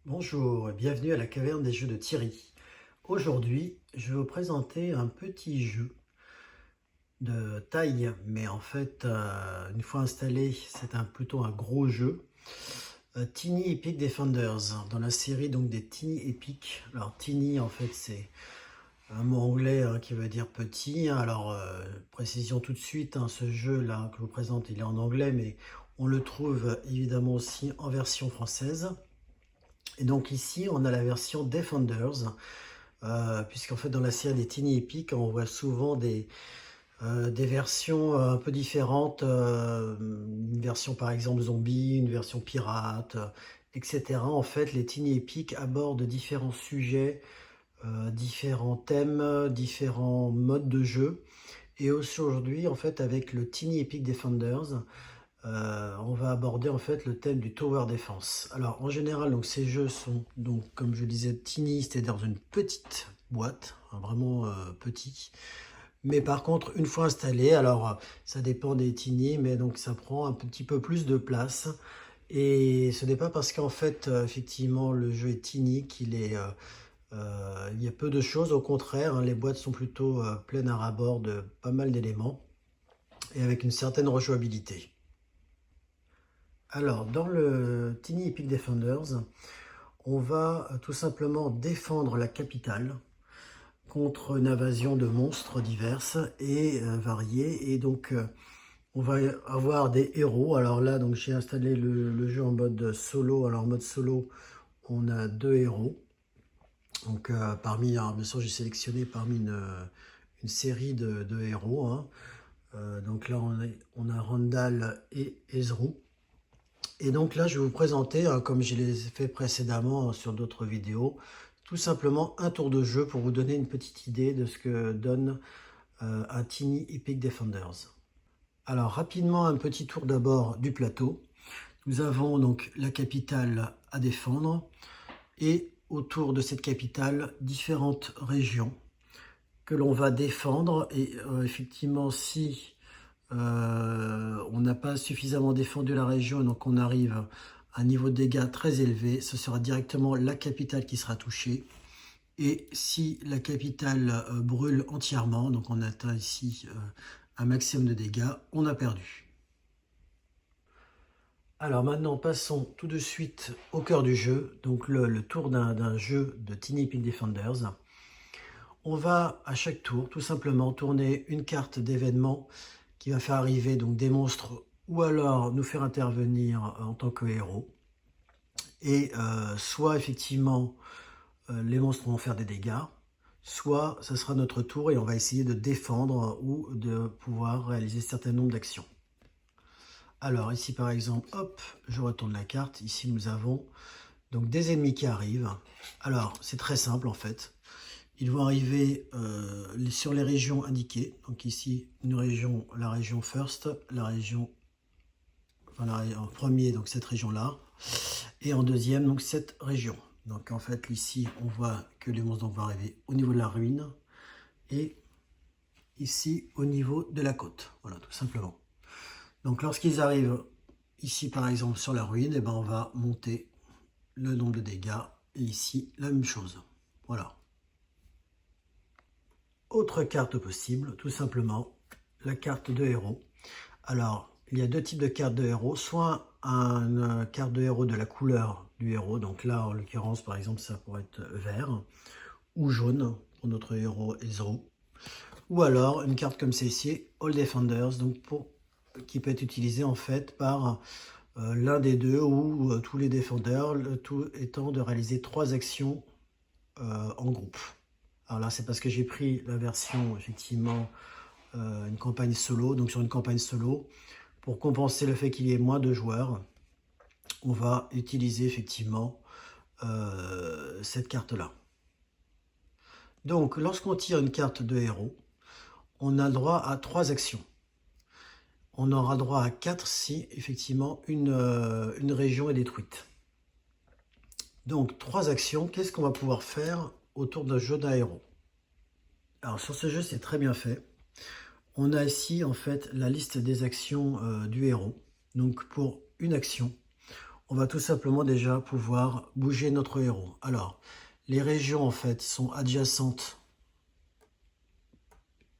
Bonjour et bienvenue à la caverne des jeux de Thierry. Aujourd'hui, je vais vous présenter un petit jeu de taille, mais en fait, une fois installé, c'est plutôt un gros jeu. Tiny Epic Defenders, dans la série donc des Tiny Epic. Alors Tiny, en fait, c'est un mot anglais qui veut dire petit. Alors, précision tout de suite, ce jeu-là que je vous présente, il est en anglais, mais on le trouve évidemment aussi en version française. Et donc ici, on a la version Defenders, puisqu'en fait dans la série des Tiny Epic, on voit souvent des versions un peu différentes, une version par exemple zombie, une version pirate, etc. En fait, les Tiny Epic abordent différents sujets, différents thèmes, différents modes de jeu. Et aujourd'hui, en fait, avec le Tiny Epic Defenders, on va aborder en fait le thème du tower defense. Alors en général, donc ces jeux sont donc comme je disais tiny, c'est-à-dire dans une petite boîte, vraiment petit. Mais par contre, une fois installé, alors ça dépend des tiny, mais donc ça prend un petit peu plus de place. Et ce n'est pas parce qu'en fait, effectivement, le jeu est tiny qu'il est, il y a peu de choses. Au contraire, les boîtes sont plutôt pleines à ras-bord de pas mal d'éléments et avec une certaine rejouabilité. Alors, dans le Tiny Epic Defenders, on va tout simplement défendre la capitale contre une invasion de monstres diverses et variés. Et donc, on va avoir des héros. Alors là, donc j'ai installé le jeu en mode solo. Alors, en mode solo, on a deux héros. Donc, bien sûr, j'ai sélectionné parmi une série de héros, hein. Donc là, on a Randall et Ezreal. Et donc là, je vais vous présenter, comme je l'ai fait précédemment sur d'autres vidéos, tout simplement un tour de jeu pour vous donner une petite idée de ce que donne un Tiny Epic Defenders. Alors rapidement, un petit tour d'abord du plateau. Nous avons donc la capitale à défendre et autour de cette capitale, différentes régions que l'on va défendre. Et effectivement, si on n'a pas suffisamment défendu la région, donc on arrive à un niveau de dégâts très élevé, ce sera directement la capitale qui sera touchée. Et si la capitale brûle entièrement, donc on atteint ici un maximum de dégâts, on a perdu. Alors maintenant, passons tout de suite au cœur du jeu, donc le tour d'un jeu de Tiny Epic Defenders. On va à chaque tour tout simplement tourner une carte d'événement qui va faire arriver donc des monstres ou alors nous faire intervenir en tant que héros. Et soit effectivement les monstres vont faire des dégâts, soit ce sera notre tour et on va essayer de défendre ou de pouvoir réaliser un certain nombre d'actions. Alors ici par exemple, hop, je retourne la carte. Ici nous avons donc des ennemis qui arrivent. Alors c'est très simple en fait. Ils vont arriver sur les régions indiquées. Donc ici, une région, la région first, la région, en premier, donc cette région-là. Et en deuxième, donc cette région. Donc en fait, ici, on voit que les monstres vont arriver au niveau de la ruine. Et ici, au niveau de la côte. Voilà, tout simplement. Donc lorsqu'ils arrivent ici, par exemple, sur la ruine, et ben, on va monter le nombre de dégâts. Et ici, la même chose. Voilà. Autre carte possible, tout simplement, la carte de héros. Alors, il y a deux types de cartes de héros, soit une carte de héros de la couleur du héros, donc là, en l'occurrence, par exemple, ça pourrait être vert, ou jaune, pour notre héros Ezreal, ou alors une carte comme celle-ci, All Defenders, donc qui peut être utilisée en fait par l'un des deux ou tous les défendeurs, le tout étant de réaliser 3 actions en groupe. Alors là, c'est parce que j'ai pris la version, effectivement, une campagne solo. Donc sur une campagne solo, pour compenser le fait qu'il y ait moins de joueurs, on va utiliser effectivement cette carte-là. Donc lorsqu'on tire une carte de héros, on a le droit à 3 actions. On aura droit à 4 si effectivement une région est détruite. Donc 3 actions, qu'est-ce qu'on va pouvoir faire autour d'un jeu d'un héros? Alors sur ce jeu, c'est très bien fait. On a ici en fait la liste des actions du héros. Donc pour une action, on va tout simplement déjà pouvoir bouger notre héros. Alors, les régions en fait sont adjacentes.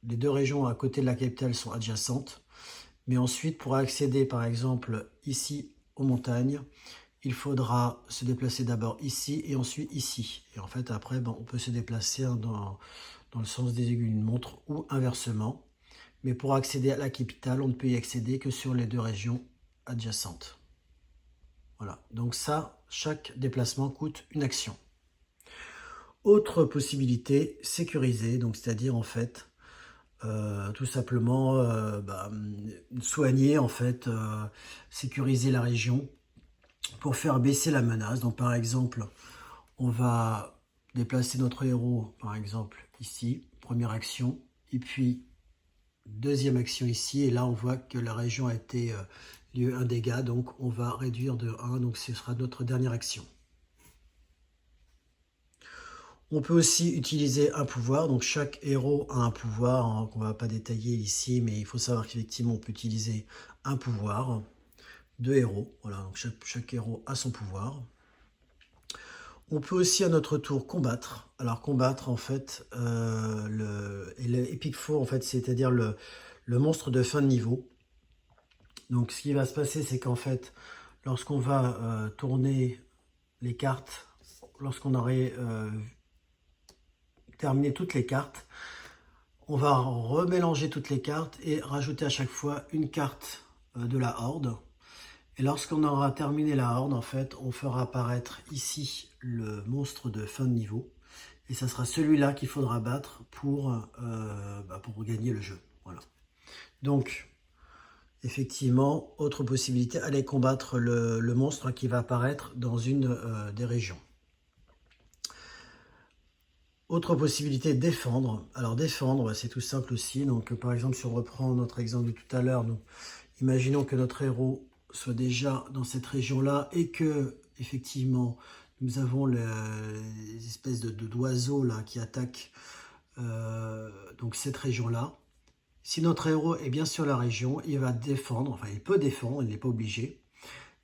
Les deux régions à côté de la capitale sont adjacentes. Mais ensuite, pour accéder par exemple ici aux montagnes, il faudra se déplacer d'abord ici et ensuite ici. Et en fait, après, on peut se déplacer dans le sens des aiguilles d'une montre ou inversement. Mais pour accéder à la capitale, on ne peut y accéder que sur les deux régions adjacentes. Voilà, donc ça, chaque déplacement coûte une action. Autre possibilité, sécurisée, donc c'est-à-dire en fait, tout simplement soigner, en fait, sécuriser la région pour faire baisser la menace. Donc par exemple, on va déplacer notre héros, par exemple ici, première action, et puis deuxième action ici, et là on voit que la région a été lieu un dégât, donc on va réduire de 1, donc ce sera notre dernière action. On peut aussi utiliser un pouvoir, donc chaque héros a un pouvoir, hein, qu'on ne va pas détailler ici, mais il faut savoir qu'effectivement on peut utiliser un pouvoir, deux héros, voilà, donc chaque héros a son pouvoir. On peut aussi à notre tour combattre. Alors combattre en fait, le Epic Four, en fait, c'est-à-dire le monstre de fin de niveau. Donc ce qui va se passer, c'est qu'en fait, lorsqu'on va tourner les cartes, lorsqu'on aurait terminé toutes les cartes, on va remélanger toutes les cartes et rajouter à chaque fois une carte de la horde. Et lorsqu'on aura terminé la horde, en fait, on fera apparaître ici le monstre de fin de niveau. Et ça sera celui-là qu'il faudra battre pour gagner le jeu. Voilà. Donc, effectivement, autre possibilité, aller combattre le monstre qui va apparaître dans une des régions. Autre possibilité, défendre. Alors défendre, c'est tout simple aussi. Donc par exemple, si on reprend notre exemple de tout à l'heure, imaginons que notre héros soit déjà dans cette région-là et que, effectivement, nous avons les espèces d'oiseaux là qui attaquent donc cette région-là. Si notre héros est bien sur la région, il va défendre, enfin il peut défendre, il n'est pas obligé.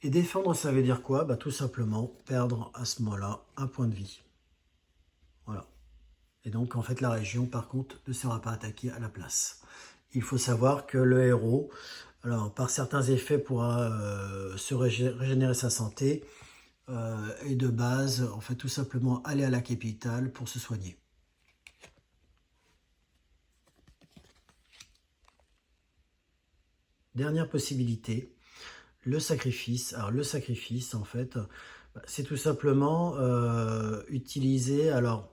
Et défendre, ça veut dire quoi? Tout simplement perdre à ce moment-là un point de vie. Voilà. Et donc, en fait, la région, par contre, ne sera pas attaquée à la place. Il faut savoir que le héros, alors, par certains effets, pourra se régénérer sa santé et de base, en fait, tout simplement aller à la capitale pour se soigner. Dernière possibilité, le sacrifice. Alors, le sacrifice, en fait, c'est tout simplement utiliser, alors,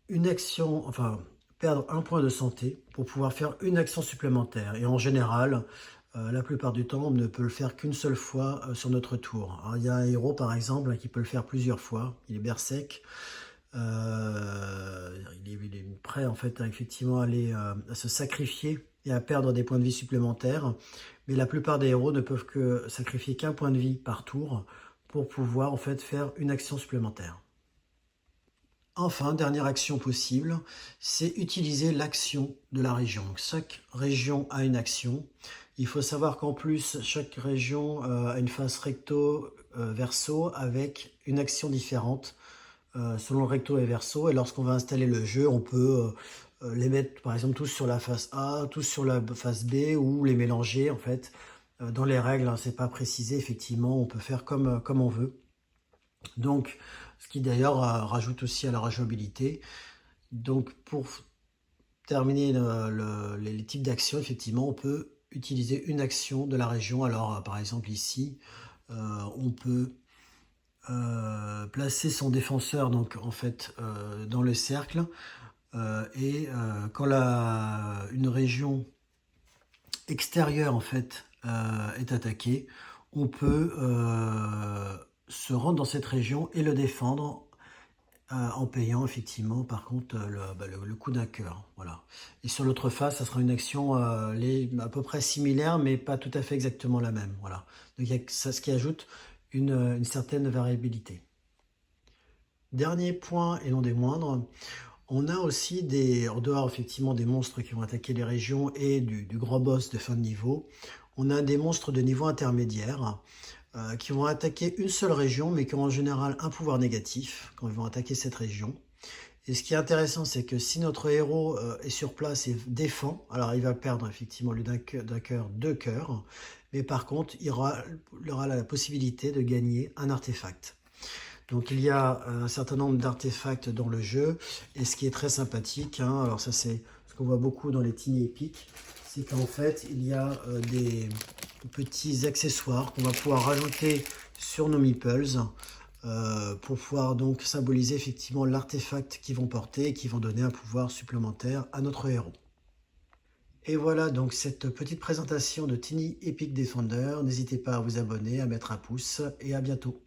une action, enfin, perdre un point de santé pour pouvoir faire une action supplémentaire. Et en général, la plupart du temps, on ne peut le faire qu'une seule fois sur notre tour. Alors, il y a un héros, par exemple, qui peut le faire plusieurs fois. Il est berserk. Il est prêt, en fait, à effectivement aller à se sacrifier et à perdre des points de vie supplémentaires. Mais la plupart des héros ne peuvent que sacrifier qu'un point de vie par tour pour pouvoir, en fait, faire une action supplémentaire. Enfin, dernière action possible, c'est utiliser l'action de la région. Donc, chaque région a une action. Il faut savoir qu'en plus, chaque région a une face recto, verso avec une action différente selon le recto et verso. Et lorsqu'on va installer le jeu, on peut les mettre par exemple tous sur la face A, tous sur la face B ou les mélanger en fait. Dans les règles, hein, c'est pas précisé, effectivement, on peut faire comme on veut. Donc, ce qui d'ailleurs rajoute aussi à la rejouabilité. Donc, pour terminer les types d'actions, effectivement, on peut utiliser une action de la région. Alors, par exemple, ici, on peut placer son défenseur donc, en fait, dans le cercle. Et quand une région extérieure en fait, est attaquée, on peut se rendre dans cette région et le défendre en payant effectivement par contre le coût d'un cœur. Voilà. Et sur l'autre face, ça sera une action à peu près similaire, mais pas tout à fait exactement la même. Voilà. Donc il y a ce qui ajoute une certaine variabilité. Dernier point et non des moindres, on a aussi en dehors effectivement des monstres qui vont attaquer les régions et du gros boss de fin de niveau, on a des monstres de niveau intermédiaire qui vont attaquer une seule région, mais qui ont en général un pouvoir négatif quand ils vont attaquer cette région. Et ce qui est intéressant, c'est que si notre héros est sur place et défend, alors il va perdre effectivement le d'un cœur, 2 cœurs, mais par contre, il aura la possibilité de gagner un artefact. Donc il y a un certain nombre d'artefacts dans le jeu, et ce qui est très sympathique, hein, alors ça c'est ce qu'on voit beaucoup dans les Tiny Epic, c'est qu'en fait il y a des petits accessoires qu'on va pouvoir rajouter sur nos meeples, pour pouvoir donc symboliser effectivement l'artefact qu'ils vont porter et qui vont donner un pouvoir supplémentaire à notre héros. Et voilà donc cette petite présentation de Tiny Epic Defender. N'hésitez pas à vous abonner, à mettre un pouce et à bientôt.